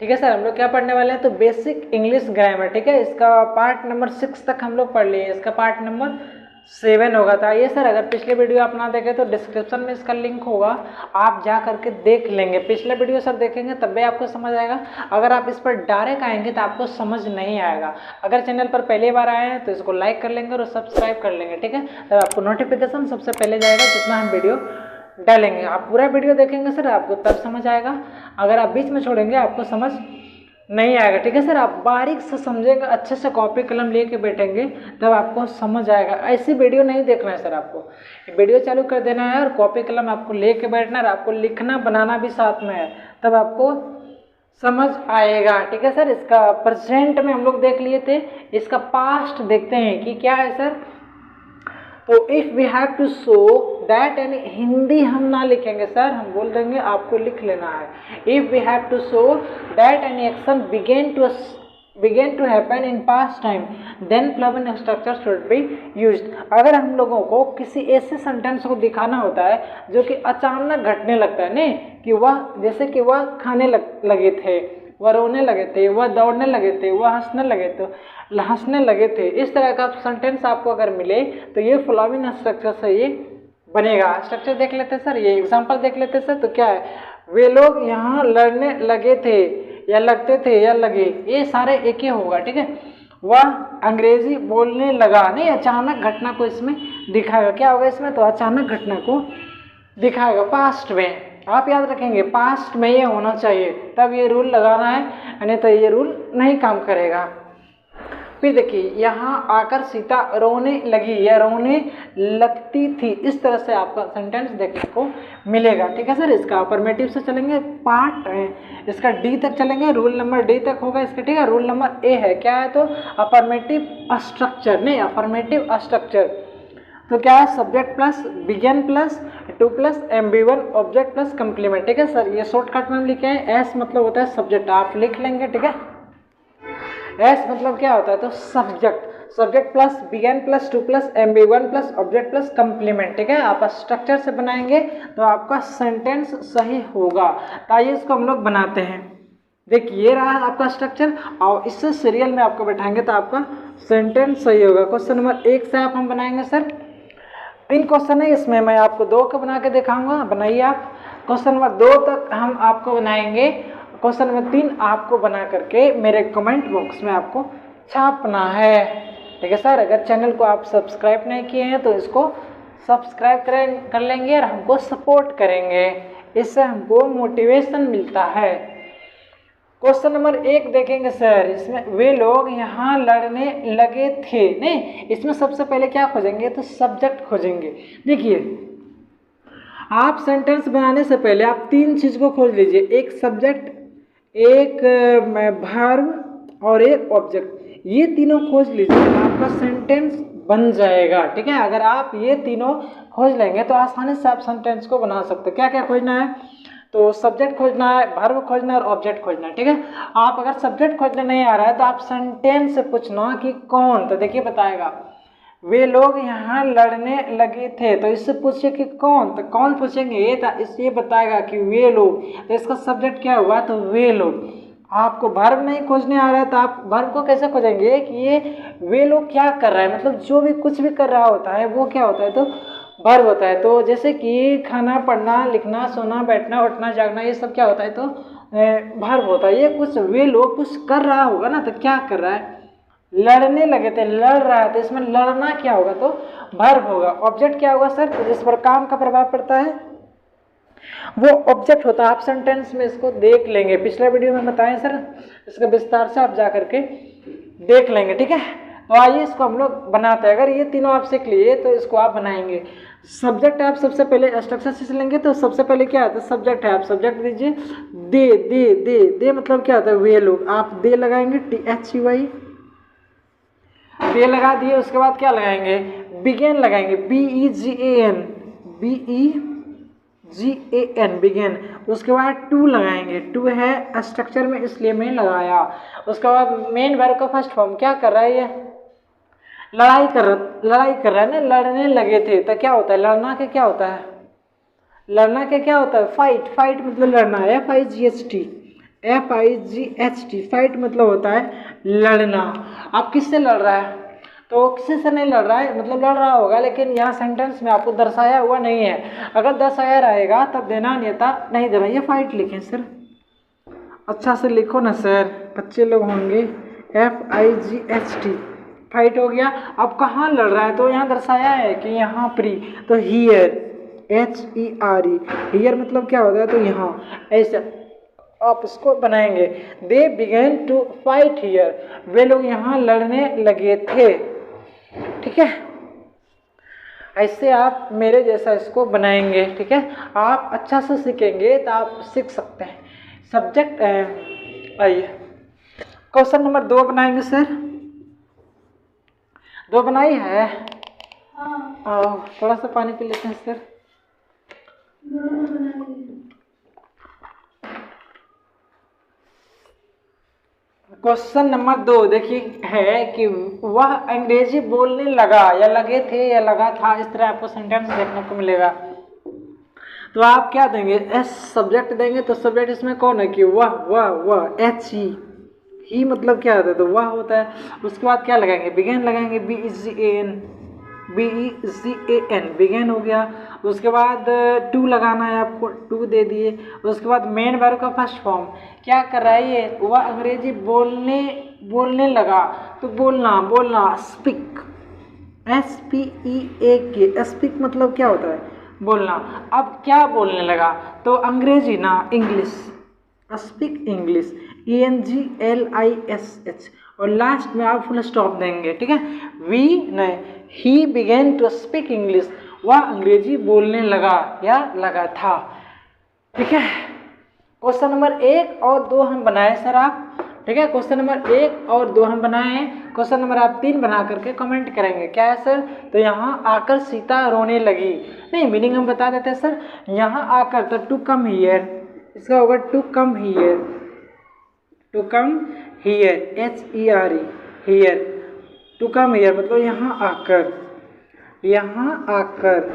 ठीक है सर, हम लोग क्या पढ़ने वाले हैं, तो बेसिक इंग्लिश ग्रामर। ठीक है, इसका पार्ट नंबर 6 तक हम लोग पढ़ लिए, इसका पार्ट नंबर 7 होगा था ये सर। अगर पिछले वीडियो आप ना देखें तो डिस्क्रिप्शन में इसका लिंक होगा, आप जा करके देख लेंगे। पिछले वीडियो सर देखेंगे तब भी आपको समझ आएगा, अगर आप इस पर डायरेक्ट आएंगे तो आपको समझ नहीं आएगा। अगर चैनल पर पहली बार आए हैं तो इसको लाइक कर लेंगे और सब्सक्राइब कर लेंगे। ठीक है, तब आपको नोटिफिकेशन सबसे पहले जाएगा जितना हम वीडियो डालेंगे। आप पूरा वीडियो देखेंगे सर, आपको तब समझ आएगा। अगर आप बीच में छोड़ेंगे आपको समझ नहीं आएगा। ठीक है सर, आप बारीक से समझेंगे, अच्छे से कॉपी कलम लेके बैठेंगे तब आपको समझ आएगा। ऐसी वीडियो नहीं देखना है सर, आपको वीडियो चालू कर देना है और कॉपी कलम आपको लेके बैठना है, आपको लिखना बनाना भी साथ में है, तब आपको समझ आएगा। ठीक है सर, इसका प्रेजेंट में हम लोग देख लिए थे, इसका पास्ट देखते हैं कि क्या है सर। तो if we have to show that, यानी हिंदी हम ना लिखेंगे सर, हम बोल देंगे आपको लिख लेना है। If we have to show that any action begin to happen in past time then प्लवन स्ट्रक्चर शुड बी यूज्ड। अगर हम लोगों को किसी ऐसे सेंटेंस को दिखाना होता है जो कि अचानक घटने लगता है, नहीं कि वह, जैसे कि वह खाने लगे थे, वह रोने लगे थे, वह दौड़ने लगे थे, वह हंसने लगे थे, इस तरह का सेंटेंस आपको अगर मिले तो ये फ्लाविंग स्ट्रक्चर से ये बनेगा। स्ट्रक्चर देख लेते हैं सर, ये एग्जांपल देख लेते हैं सर। तो क्या है, वे लोग यहाँ लड़ने लगे थे या लगते थे या लगे, ये सारे एक ही होगा। ठीक है, वह अंग्रेजी बोलने लगा, नहीं अचानक घटना को इसमें दिखाएगा। क्या होगा इसमें, तो अचानक घटना को दिखाएगा पास्ट में। आप याद रखेंगे पास्ट में ये होना चाहिए, तब ये रूल लगाना है, नहीं तो ये रूल नहीं काम करेगा। फिर देखिए, यहाँ आकर सीता रोने लगी या रोने लगती थी, इस तरह से आपका सेंटेंस देखने को मिलेगा। ठीक है सर, इसका अफर्मेटिव से चलेंगे, पार्ट है इसका डी तक चलेंगे, रूल नंबर डी तक होगा इसका। ठीक है, रूल नंबर ए है, क्या है, तो अफर्मेटिव स्ट्रक्चर, नहीं अफर्मेटिव स्ट्रक्चर। तो क्या है, subject plus began plus to plus MB1 object plus complement. ठीक है सर, ये शॉर्टकट में लिखे हैं, एस मतलब होता है सब्जेक्ट, आप लिख लेंगे। ठीक है, एस मतलब क्या होता है, तो subject plus began plus to plus MB1 plus object plus complement. ठीक है, आप स्ट्रक्चर से बनाएंगे तो आपका सेंटेंस सही होगा। तो आइए इसको हम लोग बनाते हैं। देखिए ये रहा आपका स्ट्रक्चर, और इससे सीरियल में आपको बैठाएंगे तो आपका सेंटेंस सही होगा। क्वेश्चन नंबर 1 से आप हम बनाएंगे सर, 3 क्वेश्चन है इसमें, मैं आपको 2 का बना के दिखाऊंगा, बनाइए आप। क्वेश्चन नंबर 2 तक हम आपको बनाएंगे, क्वेश्चन नंबर 3 आपको बना करके मेरे कमेंट बॉक्स में आपको छापना है। ठीक है सर, अगर चैनल को आप सब्सक्राइब नहीं किए हैं तो इसको सब्सक्राइब कर लेंगे और हमको सपोर्ट करेंगे, इससे हमको मोटिवेशन मिलता है। क्वेश्चन नंबर 1 देखेंगे सर, इसमें वे लोग यहाँ लड़ने लगे थे, नहीं इसमें सबसे पहले क्या खोजेंगे, तो सब्जेक्ट खोजेंगे। देखिए आप सेंटेंस बनाने से पहले आप 3 चीज़ को खोज लीजिए, एक सब्जेक्ट, एक वर्ब और एक ऑब्जेक्ट। ये तीनों खोज लीजिए, आपका सेंटेंस बन जाएगा। ठीक है, अगर आप ये तीनों खोज लेंगे तो आसानी से आप सेंटेंस को बना सकते हैं। क्या क्या खोजना है, तो सब्जेक्ट खोजना है, वर्ब खोजना है और ऑब्जेक्ट खोजना है। ठीक है, आप अगर सब्जेक्ट खोजने नहीं आ रहा है तो आप सेंटेंस से पूछना कि कौन, तो देखिए बताएगा वे लोग यहाँ लड़ने लगे थे, तो इससे पूछिए कि कौन, तो कौन पूछेंगे ये, तो इससे बताएगा कि वे लोग, तो इसका सब्जेक्ट क्या हुआ, तो वे लोग। आपको वर्ब नहीं खोजने आ रहा है तो आप वर्ब को कैसे खोजेंगे कि ये वे लोग क्या कर रहा है, मतलब जो भी कुछ भी कर रहा होता है वो क्या होता है, तो वर्ब होता है। तो जैसे कि खाना, पढ़ना, लिखना, सोना, बैठना, उठना, जागना, ये सब क्या होता है, तो वर्ब होता है। ये कुछ वे लोग कुछ कर रहा होगा ना, तो क्या कर रहा है, लड़ने लगे थे, लड़ रहा है, तो इसमें लड़ना क्या होगा, तो वर्ब होगा। ऑब्जेक्ट क्या होगा सर, तो जिस पर काम का प्रभाव पड़ता है वो ऑब्जेक्ट होता है। आप सेंटेंस में इसको देख लेंगे, पिछले वीडियो में बताएं सर, इसका विस्तार से आप जा करके देख लेंगे। ठीक है, तो आइए इसको हम लोग बनाते हैं। अगर ये तीनों आप सीख लिए तो इसको आप बनाएंगे। सब्जेक्ट आप सबसे पहले स्ट्रक्चर से लेंगे, तो सबसे पहले क्या आता है, सब्जेक्ट है, आप सब्जेक्ट दीजिए। दे दे दे दे मतलब क्या होता है, वे लोग, आप दे लगाएंगे, THEY दे लगा दिए। उसके बाद क्या लगाएंगे, बिगेन लगाएंगे, BEGAN बिगेन। उसके बाद टू लगाएंगे, टू है स्ट्रक्चर में इसलिए मैं लगाया। उसके बाद मेन वर्ब का फर्स्ट फॉर्म क्या कर रहा है, ये लड़ाई कर रहा है ना, लड़ने लगे थे, तो क्या होता है, लड़ना के क्या होता है, लड़ना के क्या होता है, फाइट। फाइट मतलब लड़ना है, FIGHT। FIGHT, फाइट मतलब होता है लड़ना। आप किससे लड़ रहा है? तो किसी से नहीं लड़ रहा है, मतलब लड़ रहा होगा, लेकिन यहाँ सेंटेंस में आपको दर्शाया हुआ नहीं है। अगर दर्शाया रहेगा तब देना, अन्यथा नहीं देना। ये फाइट लिखें सर, अच्छा से लिखो ना सर, बच्चे लोग होंगे। FIGHT, फाइट हो गया। अब कहाँ लड़ रहा है? तो यहाँ दर्शाया है कि यहाँ प्री, तो हियर, HERE, हियर मतलब क्या होता है? तो यहाँ, ऐसा आप इसको बनाएंगे। दे बिगेन टू फाइट हियर, वे लोग यहाँ लड़ने लगे थे। ठीक है, ऐसे आप मेरे जैसा इसको बनाएंगे। ठीक है, आप अच्छा से सीखेंगे तो आप सीख सकते हैं। सब्जेक्ट, आइए क्वेश्चन नंबर 2 बनाएंगे सर। 2 बनाई है? थोड़ा सा पानी पी लेते हैं सर। क्वेश्चन नंबर 2 देखिए है कि वह अंग्रेजी बोलने लगा, या लगे थे या लगा था, इस तरह आपको सेंटेंस देखने को मिलेगा। तो आप क्या देंगे? एस सब्जेक्ट देंगे। तो सब्जेक्ट इसमें कौन है? कि वह HE, ही मतलब क्या होता है? तो वह होता है। उसके बाद क्या लगाएंगे? बिगेन लगाएंगे, BEGAN, बिगेन हो गया। उसके बाद टू लगाना है आपको, टू दे दिए। उसके बाद मेन वर्ब का फर्स्ट फॉर्म क्या कर रहा है? ये वह अंग्रेजी बोलने लगा, तो बोलना स्पीक, SPEAK, स्पीक मतलब क्या होता है? बोलना। अब क्या बोलने लगा? तो अंग्रेजी ना, इंग्लिश, स्पीक इंग्लिश, ENGLISH, और लास्ट में आप फुल स्टॉप देंगे। ठीक है, he began to speak English, वह अंग्रेजी बोलने लगा या लगा था। ठीक है, क्वेश्चन नंबर 1 और 2 हम बनाए सर आप। ठीक है, क्वेश्चन नंबर 1 और 2 हम बनाए हैं। क्वेश्चन नंबर आप 3 बना करके कमेंट करेंगे। क्या है सर? तो यहाँ आकर सीता रोने लगी। नहीं, मीनिंग हम बता देते हैं सर। यहाँ आकर, तो टू कम हियर, इसका होगा to come here, to come here, HERE, here, to come here मतलब यहाँ आकर,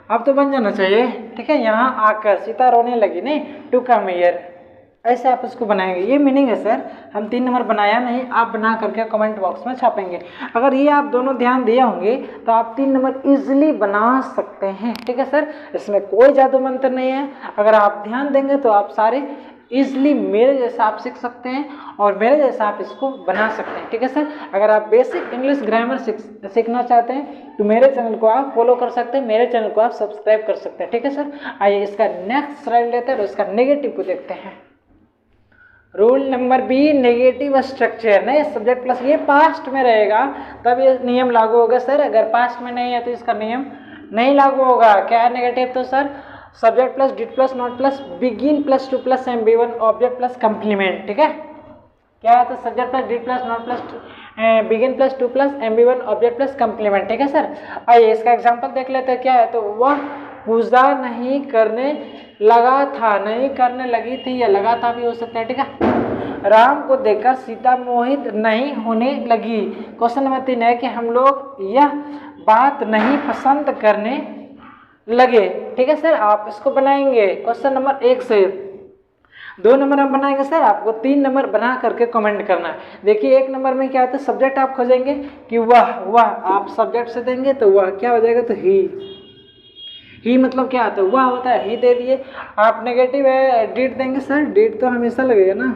अब तो बन जाना चाहिए। ठीक है, यहाँ आकर सीता रोने लगी, नहीं टू कम हियर, ऐसे आप इसको बनाएंगे। ये मीनिंग है सर। हम 3 नंबर बनाया नहीं, आप बना करके कमेंट बॉक्स में छापेंगे। अगर ये आप दोनों ध्यान दिए होंगे तो आप 3 नंबर इजीली बना सकते हैं। ठीक है सर, इसमें कोई जादू मंत्र नहीं है। अगर आप ध्यान देंगे तो आप सारे इजली मेरे जैसा आप सीख सकते हैं, और मेरे जैसा आप इसको बना सकते हैं। ठीक है सर, अगर आप बेसिक इंग्लिश ग्रामर सीखना चाहते हैं तो मेरे चैनल को आप फॉलो कर सकते हैं, मेरे चैनल को आप सब्सक्राइब कर सकते हैं। ठीक है सर, आइए इसका नेक्स्ट स्लाइड लेते हैं और इसका नेगेटिव को देखते हैं। Rule number B, negative structure. नहीं, सब्जेक्ट प्लस, ये पास्ट में रहेगा तब ये नियम लागू होगा सर। अगर पास्ट में नहीं है तो इसका नियम नहीं लागू होगा। क्या है नेगेटिव? तो sir subject plus, did plus, not plus, begin plus, to plus, MB1, object plus, complement. ठीक है, क्या है? तो subject plus, did plus, not plus, begin plus, to plus, MB1, object plus, complement. ठीक है सर, आइए इसका एग्जांपल देख लेते हैं। क्या है? तो वह पूजा नहीं करने लगा था, नहीं करने लगी थी, या लगा था भी हो सकता है। ठीक है, राम को देखकर सीता मोहित नहीं होने लगी। क्वेश्चन नंबर 3 है कि हम लोग यह बात नहीं पसंद करने लगे। ठीक है सर, आप इसको बनाएंगे क्वेश्चन नंबर 1 से। 2 नंबर हम बनाएंगे सर, आपको 3 नंबर बना करके कमेंट करना है। देखिए 1 नंबर में क्या होता है? सब्जेक्ट आप खोजेंगे कि वह आप सब्जेक्ट से देंगे तो वह क्या हो जाएगा? तो ही मतलब क्या आता है? वह होता है, ही दे दिए। आप नेगेटिव है, डिड देंगे सर, डिड तो हमेशा लगेगा ना,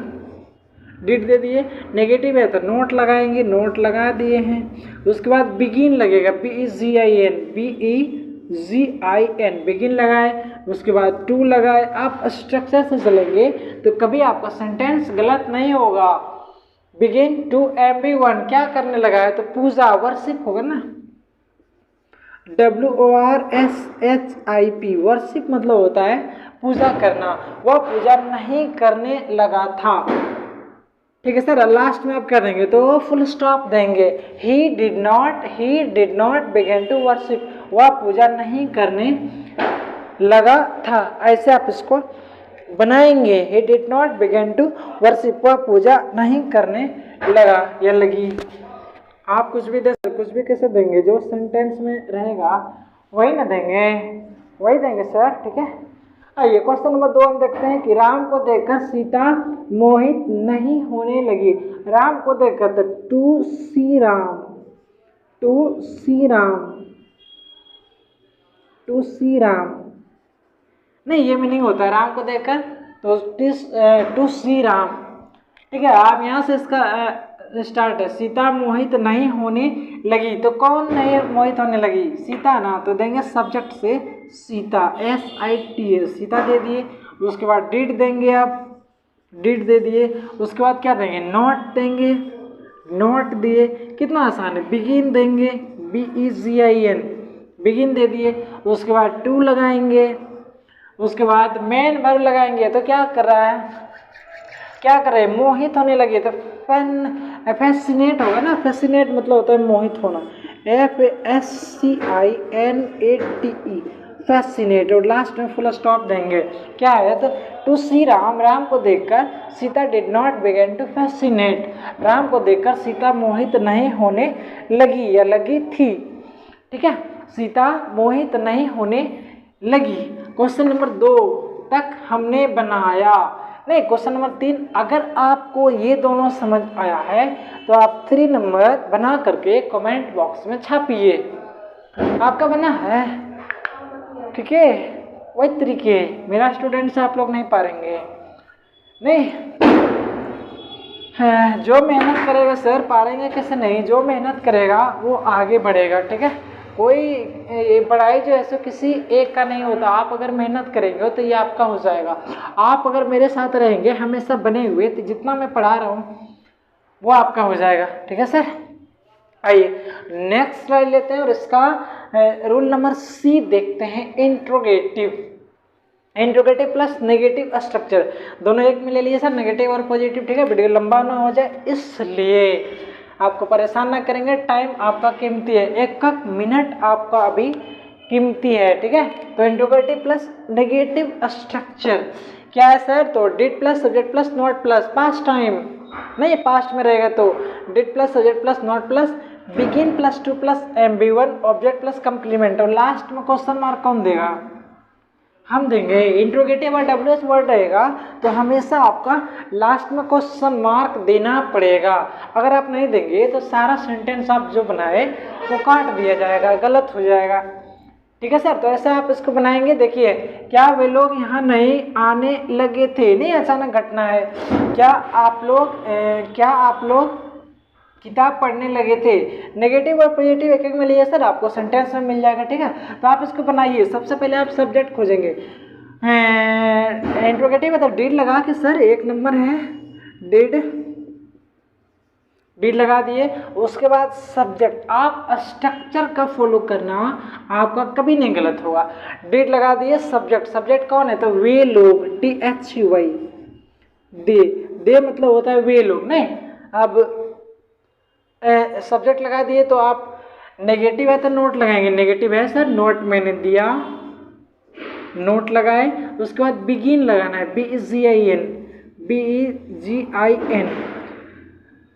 डिड दे दिए। नेगेटिव है तो नोट लगाएंगे, नोट लगा दिए हैं। उसके बाद बिगिन लगेगा, BEGIN, बिगिन लगाए। उसके बाद टू लगाए। आप स्ट्रक्चर से चलेंगे तो कभी आपका सेंटेंस गलत नहीं होगा। बिगिन टू MB1 क्या करने लगा है? तो पूजा, वर्शिप होगा ना, WORSHIP, वर्शिप मतलब होता है पूजा करना। वह पूजा नहीं करने लगा था। ठीक है सर, लास्ट में आप क्या देंगे? तो फुल स्टॉप देंगे। He did not begin to worship, वह पूजा नहीं करने लगा था। ऐसे आप इसको बनाएंगे। He did not begin to worship, वह पूजा नहीं करने लगा या लगी। आप कुछ भी दे, कुछ भी कैसे देंगे? जो सेंटेंस में रहेगा वही ना देंगे, वही देंगे सर। ठीक है, आइए क्वेश्चन नंबर 2 हम देखते हैं कि राम को देखकर सीता मोहित नहीं होने लगी। राम को देखकर तो to see Ram, to see Ram, to see Ram नहीं, ये मीनिंग होता है राम को देखकर तो टू सी राम। ठीक है, आप यहाँ से इसका स्टार्ट है, सीता मोहित नहीं होने लगी, तो कौन नहीं मोहित होने लगी? सीता ना, तो देंगे सब्जेक्ट से सीता, SITA, सीता दे दिए। उसके बाद डिड देंगे, आप डिड दे दिए। उसके बाद क्या देंगे? नॉट देंगे, नॉट दिए। कितना आसान है। बिगिन देंगे, BEGIN, बिगिन दे दिए। उसके बाद टू लगाएंगे, उसके बाद मेन वर्ब लगाएंगे। तो क्या कर रहा है, क्या कर रहे हैं? मोहित होने लगे, तो फैसिनेट होगा ना। फैसिनेट मतलब होता है मोहित होना, FASCINATE, फैसिनेट। और लास्ट में फुल स्टॉप देंगे। क्या है? तो टू सी राम, राम को देखकर Sita did not begin to fascinate, Ram को देखकर सीता मोहित नहीं होने लगी या लगी थी। ठीक है, सीता मोहित नहीं होने लगी। क्वेश्चन नंबर 2 तक हमने बनाया। नहीं, क्वेश्चन नंबर 3, अगर आपको ये दोनों समझ आया है तो आप 3 नंबर बना करके कमेंट बॉक्स में छापिए। आपका बना है? ठीक है, वही तरीके मेरा स्टूडेंट से आप लोग नहीं पारेंगे। नहीं जो मेहनत करेगा सर, पारेंगे कैसे नहीं? जो मेहनत करेगा वो आगे बढ़ेगा। ठीक है, कोई पढ़ाई जो है सो किसी एक का नहीं होता। आप अगर मेहनत करेंगे तो ये आपका हो जाएगा। आप अगर मेरे साथ रहेंगे हमेशा बने हुए, तो जितना मैं पढ़ा रहा हूँ वो आपका हो जाएगा। ठीक है सर, आइए नेक्स्ट स्लाइड लेते हैं और इसका रूल नंबर C देखते हैं। Interrogative, interrogative plus negative structure दोनों एक में ले लिए सर, नेगेटिव और पॉजिटिव। ठीक है, वीडियो लंबा ना हो जाए इसलिए आपको परेशान ना करेंगे। टाइम आपका कीमती है, एक मिनट आपका अभी कीमती है। ठीक है, तो इंट्रोगेटिव प्लस नेगेटिव स्ट्रक्चर क्या है सर? तो did plus subject plus not plus past time, नहीं पास्ट में रहेगा तो did plus subject plus not plus begin plus to plus MB1 object plus complement. और लास्ट में क्वेश्चन मार्क कौन देगा? हम देंगे। इंट्रोगेटिव और WH वर्ड रहेगा तो हमेशा आपका लास्ट में क्वेश्चन मार्क देना पड़ेगा। अगर आप नहीं देंगे तो सारा सेंटेंस आप जो बनाए वो काट दिया जाएगा, गलत हो जाएगा। ठीक है सर, तो ऐसा आप इसको बनाएंगे। देखिए, क्या वे लोग यहाँ नहीं आने लगे थे? नहीं, अचानक घटना है। क्या आप लोग किताब पढ़ने लगे थे? नेगेटिव और पॉजिटिव एक एक में लिए सर, आपको सेंटेंस में मिल जाएगा। ठीक है, तो आप इसको बनाइए। सबसे पहले आप सब्जेक्ट खोजेंगे। इंट्रोगेटिव है तो डिड लगा के सर, एक नंबर है डिड, डिड लगा दिए। उसके बाद सब्जेक्ट, आप स्ट्रक्चर का फॉलो करना, आपका कभी नहीं गलत होगा। डिड लगा दिए, सब्जेक्ट, सब्जेक्ट कौन है? तो वे लोग, THY, दे मतलब होता है वे लोग। नहीं, अब सब्जेक्ट लगा दिए तो आप नेगेटिव है तो नोट लगाएंगे। नेगेटिव है सर, नोट मैंने दिया, नोट लगाए। उसके बाद बिगिन लगाना है, BEGIN,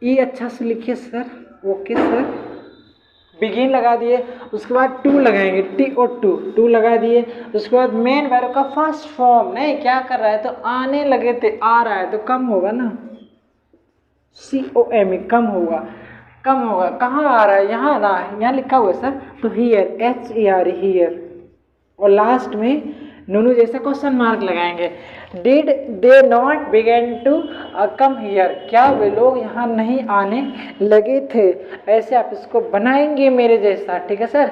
ये अच्छा से लिखिए सर। ओके सर, बिगिन लगा दिए। उसके बाद टू लगाएंगे, TO2, टू लगा दिए। उसके बाद मेन वर्ब का फर्स्ट फॉर्म, नहीं क्या कर रहा है? तो आने लगे थे, आ रहा है तो कम होगा ना, COME, कम होगा, कम होगा। कहाँ आ रहा है? यहाँ ना, यहाँ लिखा हुआ है सर, तो हियर, HER, हियर। और लास्ट में नूनू जैसा क्वेश्चन मार्क लगाएंगे। Did they not begin to come here? क्या वे लोग यहाँ नहीं आने लगे थे? ऐसे आप इसको बनाएंगे मेरे जैसा। ठीक है सर,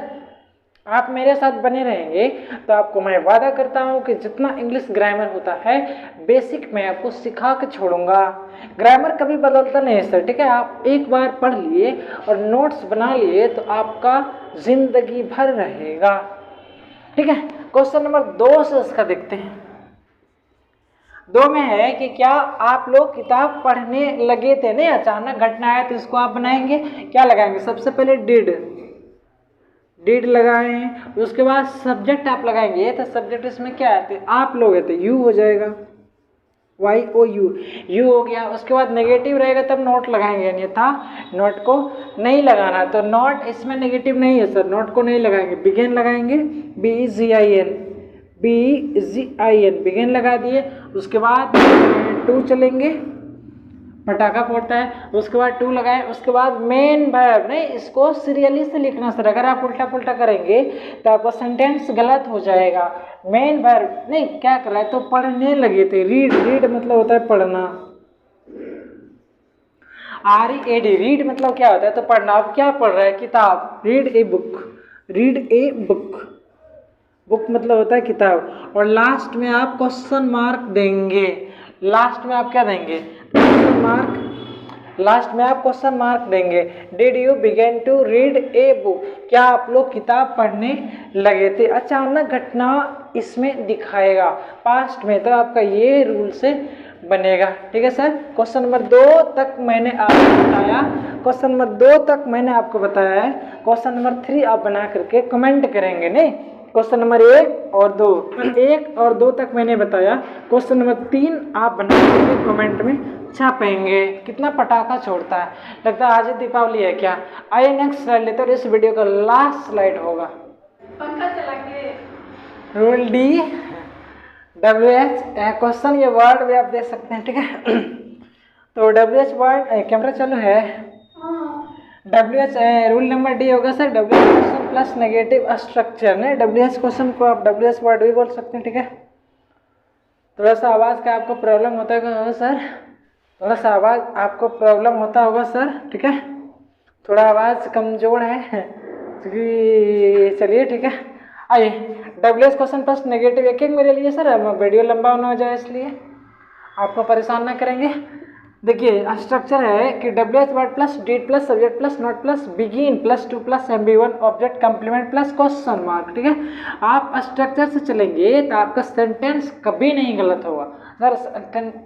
आप मेरे साथ बने रहेंगे तो आपको मैं वादा करता हूँ कि जितना इंग्लिश ग्रामर होता है बेसिक मैं आपको सिखा के छोड़ूंगा। ग्रामर कभी बदलता नहीं है सर। ठीक है, आप एक बार पढ़ लिए और नोट्स बना लिए तो आपका जिंदगी भर रहेगा। ठीक है, क्वेश्चन नंबर 2 से इसका देखते हैं। 2 में है कि क्या आप लोग किताब पढ़ने लगे थे? नहीं, अचानक घटना है तो इसको आप बनाएंगे। क्या लगाएंगे? सबसे पहले डिड लगाए हैं। उसके बाद सब्जेक्ट आप लगाएंगे, तो सब्जेक्ट इसमें क्या है? आप लोग है तो यू हो जाएगा, YOU, यू हो गया। उसके बाद नेगेटिव रहेगा तब नोट लगाएंगे, अन्यथा नोट को नहीं लगाना। तो नोट इसमें नेगेटिव नहीं है सर, नोट को नहीं लगाएंगे। बिगिन लगाएंगे, BEGIN, BGIN बिगिन लगा दिए। उसके बाद 2 चलेंगे, पटाखा फोड़ता है, उसके बाद 2 लगाए। उसके बाद मेन वर्ब, नहीं इसको सीरियली से लिखना सर, अगर आप उल्टा पुल्टा करेंगे तो आपका सेंटेंस गलत हो जाएगा। मेन वर्ब नहीं क्या कर रहा है, तो पढ़ने लगे थे, रीड, रीड मतलब होता है पढ़ना, READ, रीड मतलब क्या होता है, तो पढ़ना। अब क्या पढ़ रहा है, किताब, read a book, read a book, book मतलब होता है किताब। और लास्ट में आप क्वेश्चन मार्क देंगे, लास्ट में आप क्या देंगे, क्वेश्चन मार्क, लास्ट में आप क्वेश्चन मार्क देंगे। Did you begin to read a book, क्या आप लोग किताब पढ़ने लगे थे। अचानक घटना इसमें दिखाएगा पास्ट में, तो आपका ये रूल से बनेगा। ठीक है सर। क्वेश्चन नंबर 2 तक मैंने आपको बताया, क्वेश्चन नंबर 2 तक मैंने आपको बताया है। क्वेश्चन नंबर 3 आप बना करके कमेंट करेंगे, नहीं क्वेश्चन नंबर 1 और 2, 1 और 2 तक मैंने बताया। क्वेश्चन नंबर 3 आप बना करके कमेंट में छापेंगे। कितना पटाखा छोड़ता है, लगता है आज ही दीपावली है क्या। आइए नेक्स्ट स्लाइड लेते हैं, इस वीडियो का लास्ट स्लाइड होगा। पंखा चला के रूल D WH क्वेश्चन, ये वर्ड भी आप देख सकते हैं। ठीक है तो WH वर्ड, कैमरा चालू है, WH रूल नंबर D होगा sir, WH question plus negative structure. ने WH क्वेश्चन को आप WH वर्ड भी बोल सकते हैं। ठीक है, थोड़ा सा आवाज़ का आपको प्रॉब्लम होता होगा सर, थोड़ा सा आवाज़ आपको प्रॉब्लम होता होगा सर। ठीक है, थोड़ा आवाज़ कमज़ोर है क्योंकि, चलिए ठीक है। आइए WH क्वेश्चन प्लस नेगेटिव एक एक मेरे लिए सर, वीडियो लंबा ना हो जाए इसलिए आपको परेशान ना करेंगे। देखिए स्ट्रक्चर है कि WH word plus did plus subject plus not plus begin plus 2 plus MB1 object complement plus question mark. ठीक है, आप स्ट्रक्चर से चलेंगे तो आपका सेंटेंस कभी नहीं गलत होगा सर।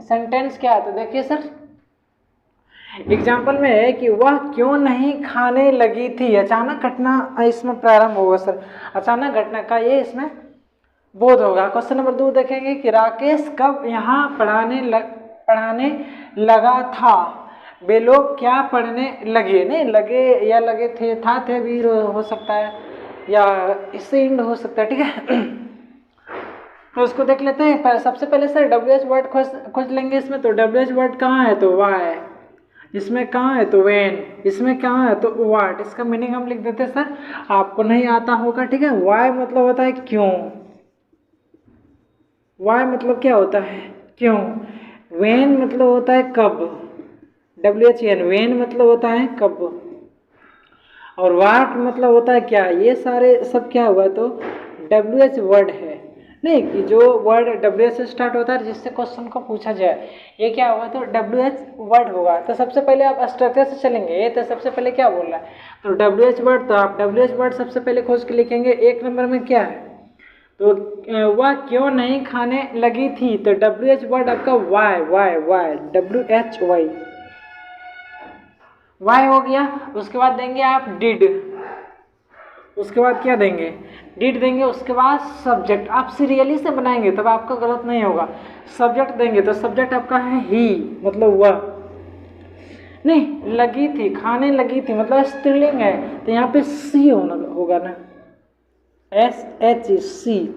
सेंटेंस क्या है, तो देखिए सर एग्जाम्पल में है कि वह क्यों नहीं खाने लगी थी, अचानक घटना इसमें प्रारंभ होगा सर, अचानक घटना का ये इसमें बोध होगा। क्वेश्चन नंबर 2 देखेंगे कि राकेश कब यहाँ पढ़ाने लगा था, वे लोग क्या पढ़ने लगे, नहीं लगे या लगे थे, था थे भी हो सकता है या इससे इंड हो सकता है। ठीक है तो उसको देख लेते हैं। सबसे पहले सर WH वर्ड खोज लेंगे इसमें, तो WH वर्ड कहाँ है, तो why, इसमें कहाँ है तो when, इसमें कहाँ है तो what। इसका मीनिंग हम लिख देते हैं सर, आपको नहीं आता होगा। ठीक है, why मतलब होता है क्यों, why मतलब क्या होता है क्यों, when मतलब होता है कब, WHN when मतलब होता है कब, और what मतलब होता है क्या। ये सारे सब क्या हुआ, तो WH वर्ड है, नहीं कि जो वर्ड WH से स्टार्ट होता है जिससे क्वेश्चन को पूछा जाए, ये क्या होगा, तो WH वर्ड होगा। तो सबसे पहले आप स्ट्रक्चर से चलेंगे, तो सबसे पहले क्या बोल रहा है, तो WH वर्ड, तो आप WH वर्ड सबसे पहले खोज के लिखेंगे। 1 नंबर में क्या है, तो वह क्यों नहीं खाने लगी थी, तो WH वर्ड आपका why WHY हो गया। उसके बाद देंगे आप डिड, उसके बाद क्या देंगे, डिड देंगे। उसके बाद सब्जेक्ट आप सीरियली से बनाएंगे तब आपका गलत नहीं होगा। सब्जेक्ट देंगे तो सब्जेक्ट आपका है ही, मतलब वह, नहीं लगी थी, खाने लगी थी मतलब स्त्रीलिंग है, तो यहाँ पे सी होगा ना, SHC,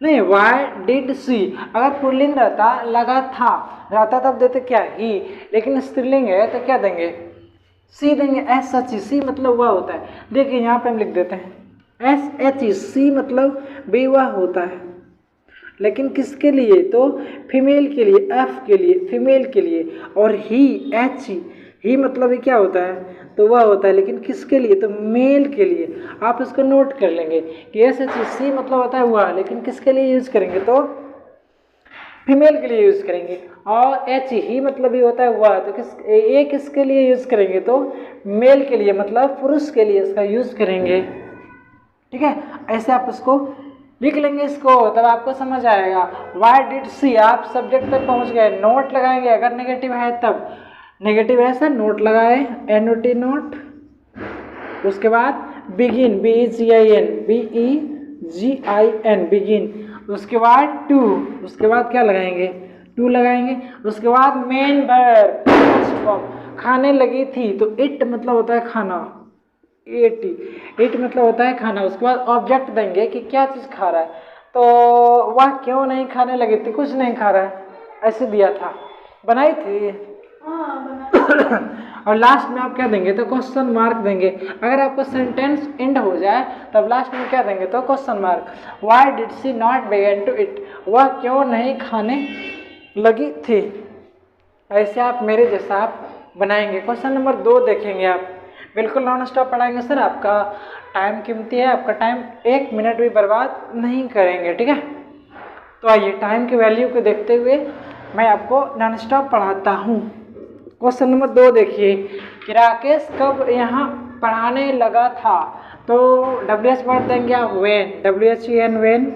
नहीं वाई डिड सी। अगर पुल्लिंग रहता, लगा था रहता, तब देते क्या ही, लेकिन स्त्रीलिंग है तो क्या देंगे, सी देंगे। SHC मतलब वह होता है। देखिए यहाँ पे हम लिख देते हैं SHC मतलब बेवह होता है, लेकिन किसके लिए, तो फीमेल के लिए, F के लिए फीमेल के लिए। और ही मतलब ये क्या होता है, तो वह होता है, लेकिन किसके लिए, तो मेल के लिए। आप इसको नोट कर लेंगे कि SHC मतलब होता है वह, लेकिन किसके लिए यूज करेंगे, तो फीमेल के लिए यूज करेंगे। और ही मतलब ये होता है वह, तो किसके लिए यूज करेंगे, तो मेल के लिए, मतलब पुरुष के लिए इसका यूज करेंगे। ठीक है, ऐसे आप उसको लिख लेंगे इसको, तब आपको समझ आएगा। वाई डिड सी, आप सब्जेक्ट तक पहुंच गए, नोट लगाएंगे। अगर नेगेटिव है तब, नेगेटिव है सर नोट लगाए, NOT नोट। उसके बाद बिगिन, BEGIN बिगिन। उसके बाद टू, उसके बाद क्या लगाएंगे, टू लगाएंगे। उसके बाद मेन वर्ब फर्स्ट फॉर्म, खाने लगी थी, तो इट मतलब होता है खाना, इट मतलब होता है खाना। उसके बाद ऑब्जेक्ट देंगे कि क्या चीज़ खा रहा है, तो वह क्यों नहीं खाने लगी थी? कुछ नहीं खा रहा है, ऐसे दिया था, बनाई थी। हाँ बना। और लास्ट में आप क्या देंगे? तो क्वेश्चन मार्क देंगे। अगर आपका सेंटेंस एंड हो जाए तब लास्ट में क्या देंगे? तो question mark. Why did she not begin to it? वह क्यों नहीं खाने लगी थी? ऐसे आप मेरे जैसा आप बनाएंगे। क्वेश्चन नंबर 2 देखेंगे आप, बिल्कुल नॉन स्टॉप पढ़ाएंगे सर, आपका टाइम कीमती है, आपका टाइम 1 मिनट भी बर्बाद नहीं करेंगे, ठीक है। तो आइए टाइम की वैल्यू को देखते हुए मैं आपको नॉन स्टॉप पढ़ाता हूँ। क्वेश्चन नंबर 2 देखिए कि राकेश कब यहाँ पढ़ाने लगा था? तो WH वर्ड देंगे आप, वेन, WHEN, वेन।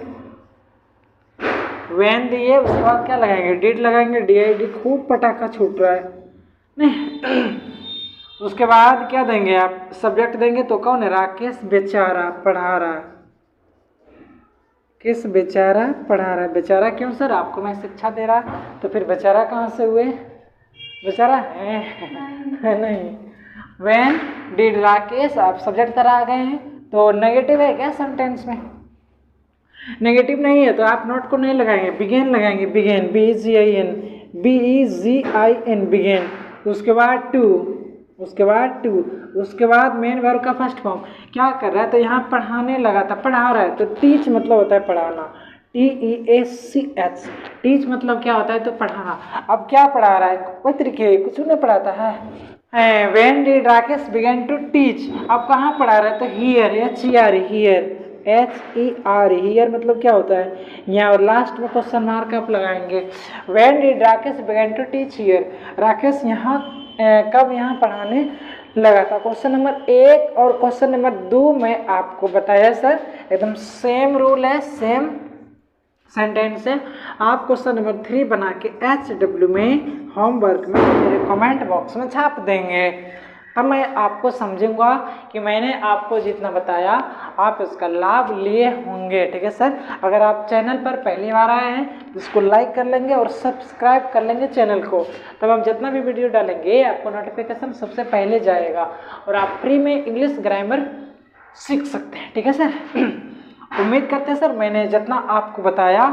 वेन दिए, उसके बाद क्या लगाएंगे? डिड लगाएंगे, DID। खूब पटाखा छूट रहा है नहीं। उसके बाद क्या देंगे आप? सब्जेक्ट देंगे। तो कौन है? राकेश बेचारा पढ़ा रहा है। किस बेचारा पढ़ा रहा है? बेचारा क्यों सर? आपको मैं शिक्षा दे रहा, तो फिर बेचारा कहाँ से हुए? बेचारा है नहीं। व्हेन डिड राकेश, आप सब्जेक्ट तरह आ गए हैं, तो नेगेटिव है क्या सेंटेंस में? नेगेटिव नहीं है तो आप नोट को नहीं लगाएंगे, बिगेन लगाएंगे। Begin, BEGIN, begin. उसके बाद टू, उसके बाद मेन वर्ब का फर्स्ट फॉर्म क्या कर रहा है? तो यहाँ पढ़ाने लगा था, पढ़ा रहा है। तो टीच मतलब होता है पढ़ाना, TEACH। टीच मतलब क्या होता है? तो पढ़ाना। अब क्या पढ़ा रहा है? कोई तरीके कुछ नहीं पढ़ाता है। When did Rakesh begin to teach? अब कहाँ पढ़ा रहा है? तो हियर, HER, हियर मतलब क्या होता है? यहाँ। और लास्ट में क्वेश्चन मार्क आप लगाएंगे। When did Rakesh begin to teach here? Rakesh यहाँ कब यहाँ पढ़ाने लगा था? क्वेश्चन नंबर 1 और क्वेश्चन नंबर 2 में आपको बताया सर, एकदम सेम रूल है, सेम सेंटेंस है। आप क्वेश्चन नंबर 3 बना के HW में होमवर्क में मेरे कमेंट बॉक्स में छाप देंगे। तब मैं आपको समझूंगा कि मैंने आपको जितना बताया आप इसका लाभ लिए होंगे, ठीक है सर। अगर आप चैनल पर पहली बार आए हैं तो इसको लाइक कर लेंगे और सब्सक्राइब कर लेंगे चैनल को, तब हम जितना भी वीडियो डालेंगे आपको नोटिफिकेशन सबसे पहले जाएगा और आप फ्री में इंग्लिश ग्रामर सीख सकते हैं, ठीक है सर। उम्मीद करते हैं सर मैंने जितना आपको बताया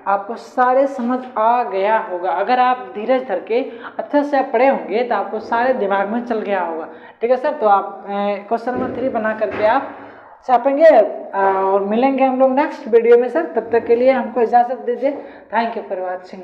आपको सारे समझ आ गया होगा। अगर आप धीरज धर के अच्छे से आप पढ़े होंगे तो आपको सारे दिमाग में चल गया होगा, ठीक है सर। तो आप क्वेश्चन नंबर 3 बना करके आप छापेंगे और मिलेंगे हम लोग नेक्स्ट वीडियो में सर। तब तक के लिए हमको इजाज़त दीजिए। Thank you for watching.